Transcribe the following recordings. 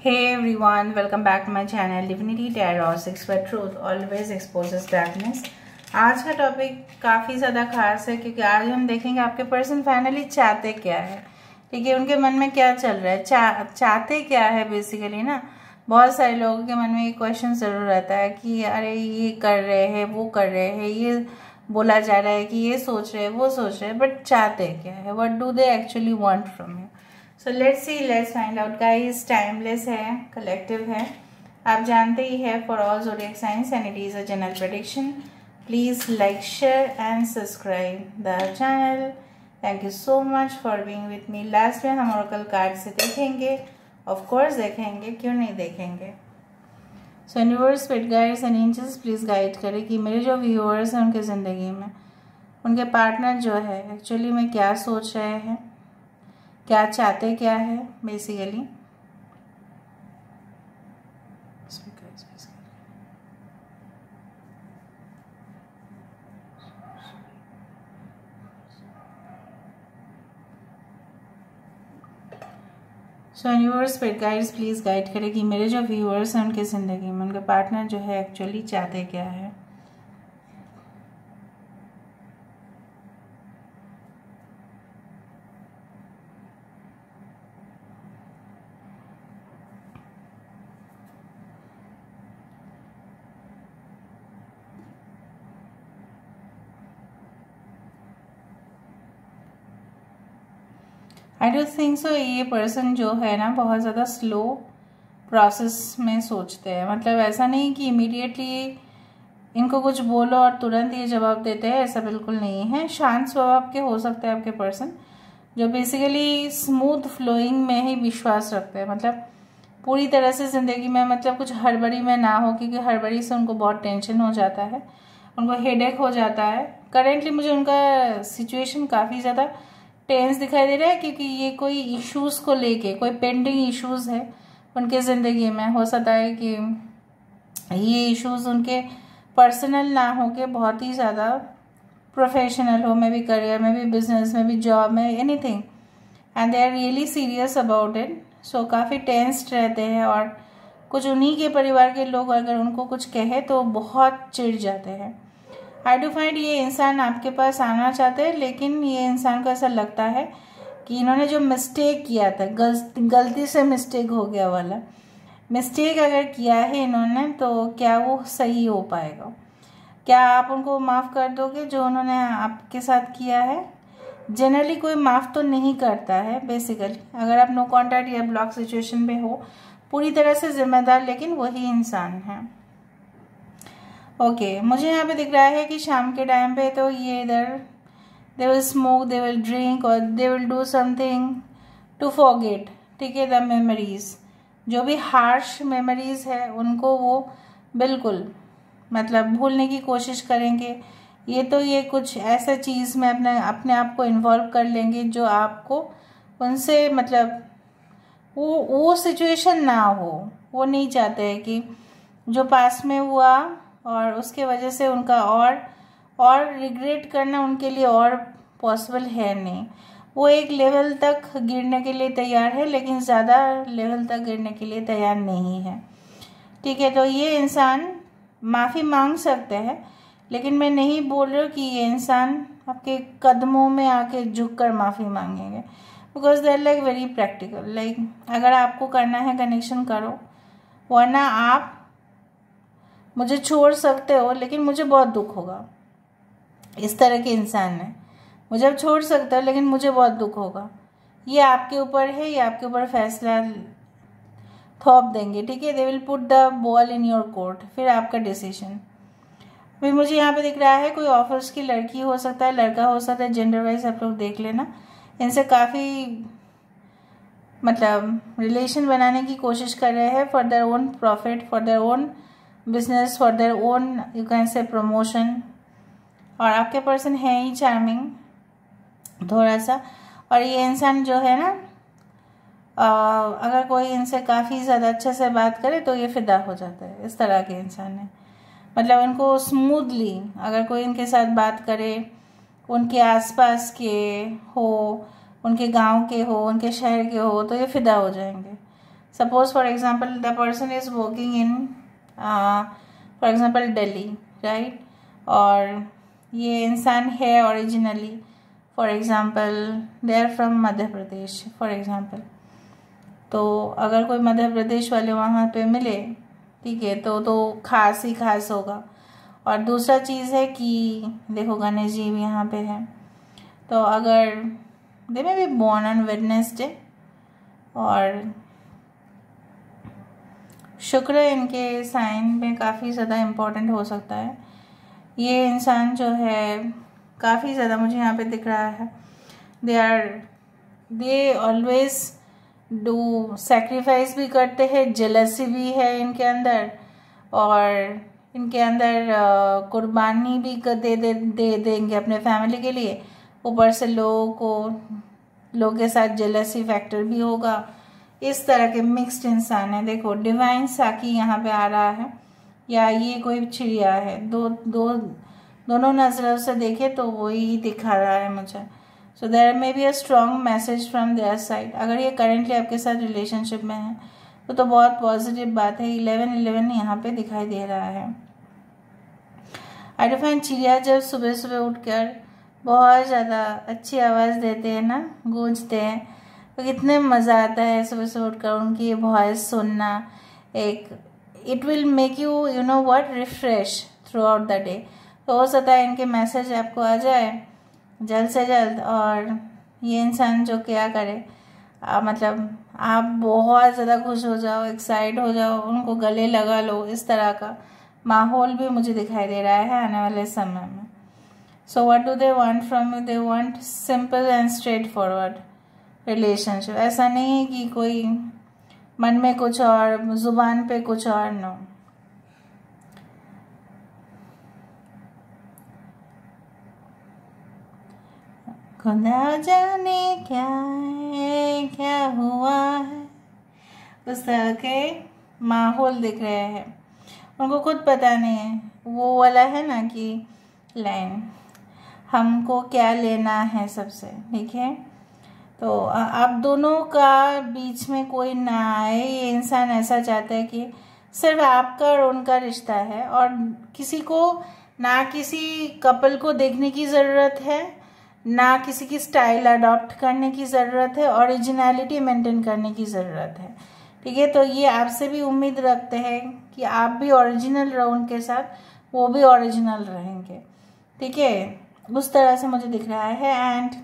Hey everyone, welcome back to my channel Divinity Tarot 6 where truth always exposes darkness। आज का topic काफ़ी ज़्यादा खास है क्योंकि आज हम देखेंगे आपके पर्सन फाइनली चाहते क्या है। ठीक है, उनके मन में क्या चल रहा है, चाहते क्या है बेसिकली ना। बहुत सारे लोगों के मन में ये क्वेश्चन ज़रूर रहता है कि अरे ये कर रहे हैं, वो कर रहे हैं, ये बोला जा रहा है कि ये सोच रहे हैं, वो सोच रहे हैं, बट चाहते क्या है, what do they actually want from you. So let's see, let's find out guys. Timeless है, कलेक्टिव है, आप जानते ही है, for all zodiac science and it is a general prediction. Please like, share and subscribe the channel. Thank you so much for being with me. Last में हम Oracle card से देखेंगे, of course देखेंगे, क्यों नहीं देखेंगे। So universe, spirit guides and angels please guide करें कि मेरे जो व्यूअर्स हैं उनके ज़िंदगी में उनके पार्टनर जो है एक्चुअली में क्या सोच रहे हैं, क्या चाहते क्या है basically. So universe, spirit guides please guide करें कि मेरे जो व्यूअर्स हैं उनके ज़िंदगी में उनके पार्टनर जो है एक्चुअली चाहते क्या है। आई डोंट थिंक सो ये पर्सन जो है ना बहुत ज़्यादा स्लो प्रोसेस में सोचते हैं। मतलब ऐसा नहीं कि इमीडिएटली इनको कुछ बोलो और तुरंत ये जवाब देते हैं, ऐसा बिल्कुल नहीं है। शांत स्वभाव के हो सकते हैं आपके पर्सन जो बेसिकली स्मूथ फ्लोइंग में ही विश्वास रखते हैं। मतलब पूरी तरह से ज़िंदगी में मतलब कुछ हड़बड़ी में ना हो, क्योंकि हड़बड़ी से उनको बहुत टेंशन हो जाता है, उनको हेडेक हो जाता है। करेंटली मुझे उनका सिचुएशन काफ़ी ज़्यादा टेंस दिखाई दे रहा है क्योंकि ये कोई इश्यूज़ को लेके, कोई पेंडिंग इश्यूज़ है उनके ज़िंदगी में। हो सकता है कि ये इश्यूज़ उनके पर्सनल ना हो के बहुत ही ज़्यादा प्रोफेशनल हो, मे बी करियर में भी, बिजनेस में भी, जॉब में, anything, and they are really serious about it. So काफ़ी टेंस्ड रहते हैं और कुछ उन्हीं के परिवार के लोग अगर उनको कुछ कहे तो बहुत चिढ़ जाते हैं। आई डू फाइंड ये इंसान आपके पास आना चाहते हैं, लेकिन ये इंसान को ऐसा लगता है कि इन्होंने जो मिस्टेक किया था, गलती से मिस्टेक हो गया वाला मिस्टेक अगर किया है इन्होंने, तो क्या वो सही हो पाएगा? क्या आप उनको माफ़ कर दोगे जो उन्होंने आपके साथ किया है? जनरली कोई माफ़ तो नहीं करता है बेसिकली। अगर आप नो कॉन्टैक्ट या ब्लॉक सिचुएशन में हो, पूरी तरह से जिम्मेदार लेकिन वही इंसान है। ओके, मुझे यहाँ पे दिख रहा है कि शाम के टाइम पे तो ये इधर they will smoke, they will drink और they will do something to forget. ठीक है, द मेमोरीज, जो भी हार्श मेमोरीज है उनको वो बिल्कुल मतलब भूलने की कोशिश करेंगे। ये कुछ ऐसा चीज़ में अपने आप को इन्वॉल्व कर लेंगे जो आपको उनसे मतलब वो सिचुएशन ना हो। वो नहीं चाहते हैं कि जो पास में हुआ और उसके वजह से उनका और रिग्रेट करना उनके लिए और पॉसिबल है नहीं। वो एक लेवल तक गिरने के लिए तैयार है, लेकिन ज़्यादा लेवल तक गिरने के लिए तैयार नहीं है। ठीक है, तो ये इंसान माफ़ी मांग सकते हैं, लेकिन मैं नहीं बोल रही हूँ कि ये इंसान आपके कदमों में आके झुक कर माफ़ी मांगेंगे, because they are like very practical. Like अगर आपको करना है कनेक्शन करो, वरना आप मुझे छोड़ सकते हो लेकिन मुझे बहुत दुख होगा। इस तरह के इंसान है, मुझे अब छोड़ सकते हो लेकिन मुझे बहुत दुख होगा। ये आपके ऊपर है, ये आपके ऊपर फैसला थोप देंगे। ठीक है, they will put the ball in your court, फिर आपका डिसीजन। फिर मुझे यहाँ पे दिख रहा है कोई ऑफर्स की लड़की हो सकता है, लड़का हो सकता है, जेंडर वाइज आप लोग देख लेना। इनसे काफ़ी मतलब रिलेशन बनाने की कोशिश कर रहे हैं for their own profit, for their own business, for their own you can say promotion. और आपके पर्सन है ही चार्मिंग थोड़ा सा। और ये इंसान जो है ना अगर कोई इनसे काफ़ी ज़्यादा अच्छे से बात करे तो ये फिदा हो जाता है। इस तरह के इंसान है, मतलब इनको स्मूथली अगर कोई इनके साथ बात करे, उनके आसपास के हो, उनके गांव के हो, उनके शहर के हो, तो ये फिदा हो जाएंगे। Suppose for example the person is working in for example Delhi, right, और ये इंसान है originally for example they are from Madhya Pradesh for example. तो अगर कोई मध्य प्रदेश वाले वहाँ पे मिले, ठीक है, तो खास ही खास होगा। और दूसरा चीज़ है कि देखो गणेश जी भी यहाँ पे है, तो अगर दे में भी बॉर्न ऑन वेडनेसडे और शुक्र इनके साइन में काफ़ी ज़्यादा इम्पोर्टेंट हो सकता है। ये इंसान जो है काफ़ी ज़्यादा मुझे यहाँ पे दिख रहा है, दे ऑलवेज डू सैक्रिफाइस भी करते हैं, जेलसी भी है इनके अंदर, और इनके अंदर कुर्बानी भी दे देंगे अपने फैमिली के लिए। ऊपर से लोगों के साथ जेलसी फैक्टर भी होगा। इस तरह के मिक्स्ड इंसान है। देखो डिवाइन साकी यहाँ पे आ रहा है, या ये कोई चिड़िया है, दोनों नज़रों से देखे तो वही दिखा रहा है मुझे। So there may be a strong message from their side. अगर ये करेंटली आपके साथ रिलेशनशिप में है तो बहुत पॉजिटिव बात है। 11-11 यहाँ पे दिखाई दे रहा है। आई डिफाइन चिड़िया जब सुबह सुबह उठकर बहुत ज़्यादा अच्छी आवाज़ देते हैं ना, गूंजते हैं, तो कितने मज़ा आता है सुबह सुबह उठकर उनकी ये वॉइस सुनना। It will make you you know what refresh through out the day. तो हो सकता है इनके मैसेज आपको आ जाए जल्द से जल्द, और ये इंसान जो क्या करे, मतलब आप बहुत ज़्यादा खुश हो जाओ, एक्साइट हो जाओ, उनको गले लगा लो, इस तरह का माहौल भी मुझे दिखाई दे रहा है आने वाले समय में। सो what do they want from you? They want simple and straight forward relationship. ऐसा नहीं है कि कोई मन में कुछ और जुबान पे कुछ और, नो। खुदा जाने क्या है, क्या हुआ है, उस तरह के माहौल दिख रहे हैं। उनको खुद पता नहीं है, वो वाला है ना कि लाइन, हमको क्या लेना है सबसे, ठीक है। तो आप दोनों का बीच में कोई ना आए। ये इंसान ऐसा चाहता है कि सिर्फ आपका और उनका रिश्ता है, और किसी को ना किसी कपल को देखने की ज़रूरत है, ना किसी की स्टाइल अडॉप्ट करने की ज़रूरत है, ओरिजिनलिटी मेंटेन करने की ज़रूरत है, ठीक है। तो ये आपसे भी उम्मीद रखते हैं कि आप भी ओरिजिनल रहो उनके साथ, वो भी ओरिजिनल रहेंगे, ठीक है। उस तरह से मुझे दिख रहा है। एंड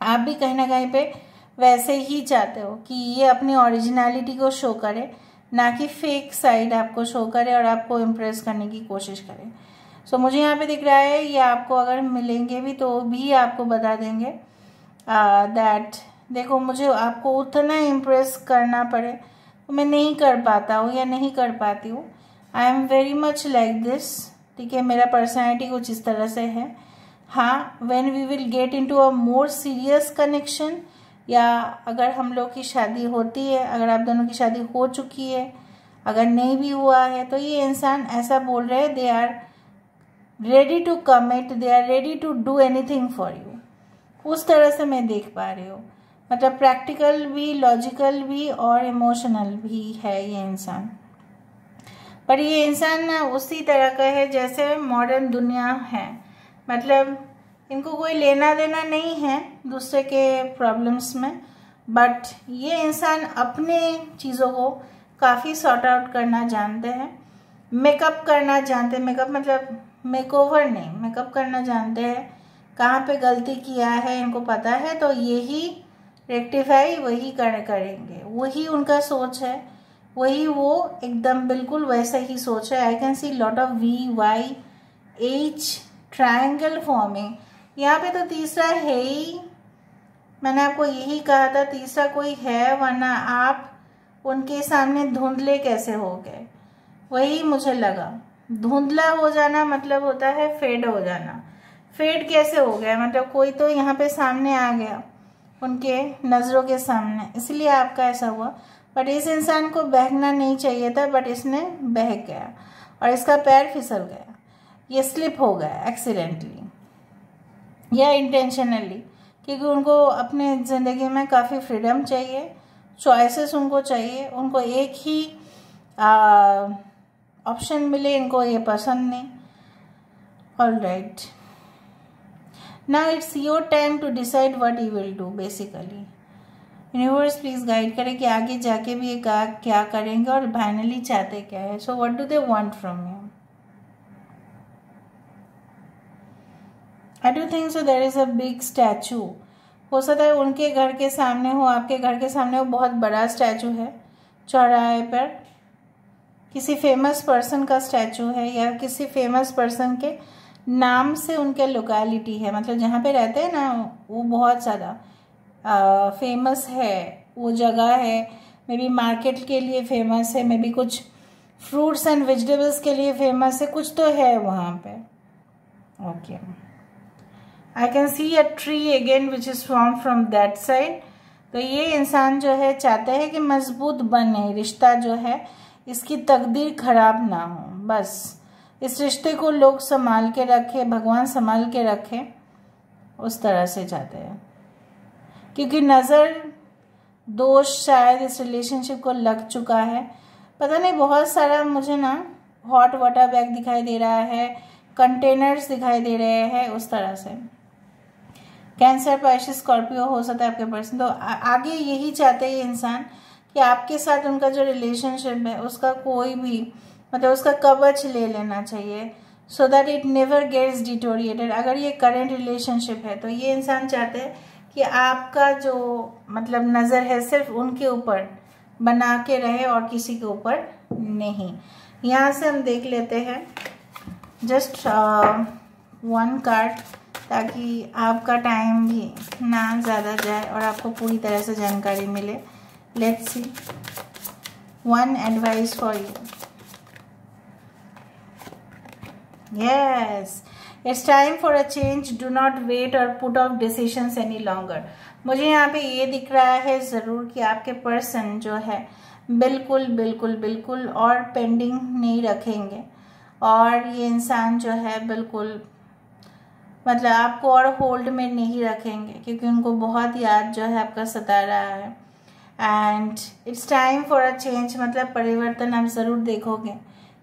आप भी कहीं ना कहीं पे वैसे ही चाहते हो कि ये अपनी ओरिजिनलिटी को शो करे, ना कि फेक साइड आपको शो करे और आपको इम्प्रेस करने की कोशिश करे। सो मुझे यहाँ पे दिख रहा है ये आपको अगर मिलेंगे भी तो भी आपको बता देंगे दैट देखो मुझे आपको उतना इम्प्रेस करना पड़े तो मैं नहीं कर पाता हूँ या नहीं कर पाती हूँ। I am very much like this, ठीक है। मेरा पर्सनैलिटी कुछ इस तरह से है। हाँ, when we will get into a more serious connection, या अगर हम लोग की शादी होती है, अगर आप दोनों की शादी हो चुकी है, अगर नहीं भी हुआ है, तो ये इंसान ऐसा बोल रहे हैं they are ready to commit, they are ready to do anything for you. उस तरह से मैं देख पा रही हूँ, मतलब प्रैक्टिकल भी, लॉजिकल भी और इमोशनल भी है ये इंसान। पर ये इंसान ना उसी तरह का है जैसे मॉडर्न दुनिया है, मतलब इनको कोई लेना देना नहीं है दूसरे के प्रॉब्लम्स में, बट ये इंसान अपने चीज़ों को काफ़ी सॉर्ट आउट करना जानते हैं, मेकअप करना जानते हैं। मेकअप मतलब मेकओवर नहीं, मेकअप करना जानते हैं। कहाँ पे गलती किया है इनको पता है, तो यही रेक्टिफाई वही करेंगे, वही उनका सोच है, वही वो एकदम बिल्कुल वैसा ही सोच है। I can see lot of VYH triangle forming. यहाँ पे तो तीसरा है ही, मैंने आपको यही कहा था तीसरा कोई है, वरना आप उनके सामने धुंधले कैसे हो गए, वही मुझे लगा। धुंधला हो जाना मतलब होता है फेड हो जाना। फेड कैसे हो गया, मतलब कोई तो यहाँ पे सामने आ गया उनके नज़रों के सामने, इसलिए आपका ऐसा हुआ। बट इस इंसान को बहना नहीं चाहिए था, बट इसने बह गया और इसका पैर फिसल गया, ये स्लिप हो गया एक्सीडेंटली या इंटेंशनली, क्योंकि उनको अपने ज़िंदगी में काफ़ी फ्रीडम चाहिए, चॉइसेस उनको चाहिए, उनको एक ही ऑप्शन मिले, इनको ये पसंद नहीं। All right, now it's your time to decide what you will do. Basically universe please guide करे कि आगे जाके भी ये क्या करेंगे और फाइनली चाहते क्या है। So what do they want from you? I do think so there is a big statue. हो सकता है उनके घर के सामने हो, आपके घर के सामने हो, बहुत बड़ा स्टैचू है चौराहे पर, किसी फेमस पर्सन का स्टैचू है या किसी फेमस पर्सन के नाम से उनके लोकेलिटी है, मतलब जहाँ पे रहते हैं ना वो बहुत ज़्यादा फेमस है वो जगह है। मे बी मार्केट के लिए फेमस है, मे बी कुछ फ्रूट्स एंड वेजिटेबल्स के लिए फेमस है, कुछ तो है वहाँ पे। Okay, I can see a tree again which is form from that side. तो ये इंसान जो है चाहता है कि मजबूत बने रिश्ता जो है, इसकी तकदीर खराब ना हो, बस इस रिश्ते को लोग संभाल के रखे, भगवान संभाल के रखे, उस तरह से चाहते हैं। क्योंकि नज़र दोष शायद इस रिलेशनशिप को लग चुका है, पता नहीं, बहुत सारा मुझे ना हॉट वाटर बैग दिखाई दे रहा है, कंटेनर्स दिखाई दे रहे हैं, उस तरह से। कैंसर, पाइसेस, स्कॉर्पियो हो सकता है आपके पर्सन। तो आगे यही चाहते हैं इंसान कि आपके साथ उनका जो रिलेशनशिप है उसका कोई भी मतलब उसका कवच ले लेना चाहिए, so that it never gets deteriorated. अगर ये करेंट रिलेशनशिप है तो ये इंसान चाहते हैं कि आपका जो मतलब नज़र है सिर्फ उनके ऊपर बना के रहे और किसी के ऊपर नहीं। यहाँ से हम देख लेते हैं जस्ट वन कार्ड, ताकि आपका टाइम भी ना ज़्यादा जाए और आपको पूरी तरह से जानकारी मिले। Let's see one advice for you. Yes, it's time for a change, do not wait और put off decisions any longer. मुझे यहाँ पे ये दिख रहा है ज़रूर कि आपके पर्सन जो है बिल्कुल बिल्कुल बिल्कुल और पेंडिंग नहीं रखेंगे, और ये इंसान जो है बिल्कुल मतलब आपको और होल्ड में नहीं रखेंगे, क्योंकि उनको बहुत याद जो है आपका सता रहा है। And it's time for a change, मतलब परिवर्तन आप ज़रूर देखोगे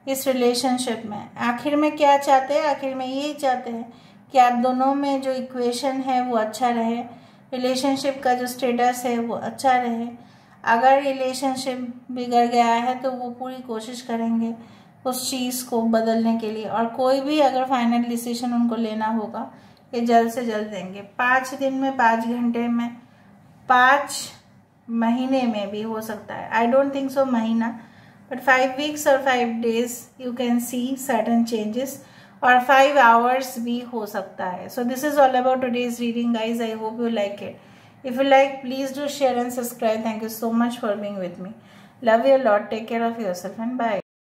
इस रिलेशनशिप में। आखिर में क्या चाहते हैं? आखिर में यही चाहते हैं कि आप दोनों में जो इक्वेशन है वो अच्छा रहे, रिलेशनशिप का जो स्टेटस है वो अच्छा रहे। अगर रिलेशनशिप बिगड़ गया है तो वो पूरी कोशिश करेंगे उस चीज़ को बदलने के लिए, और कोई भी अगर फाइनल डिसीजन उनको लेना होगा ये जल्द से जल्द देंगे। 5 दिन में, 5 घंटे में, 5 महीने में भी हो सकता है। आई डोंट थिंक सो महीना, बट 5 वीक्स और 5 days you can see certain changes, और 5 आवर्स भी हो सकता है। So this is all about today's reading guys. I hope you like it. If you like, please do share and subscribe. Thank you so much for being with me. Love you a lot. Take care of yourself and bye.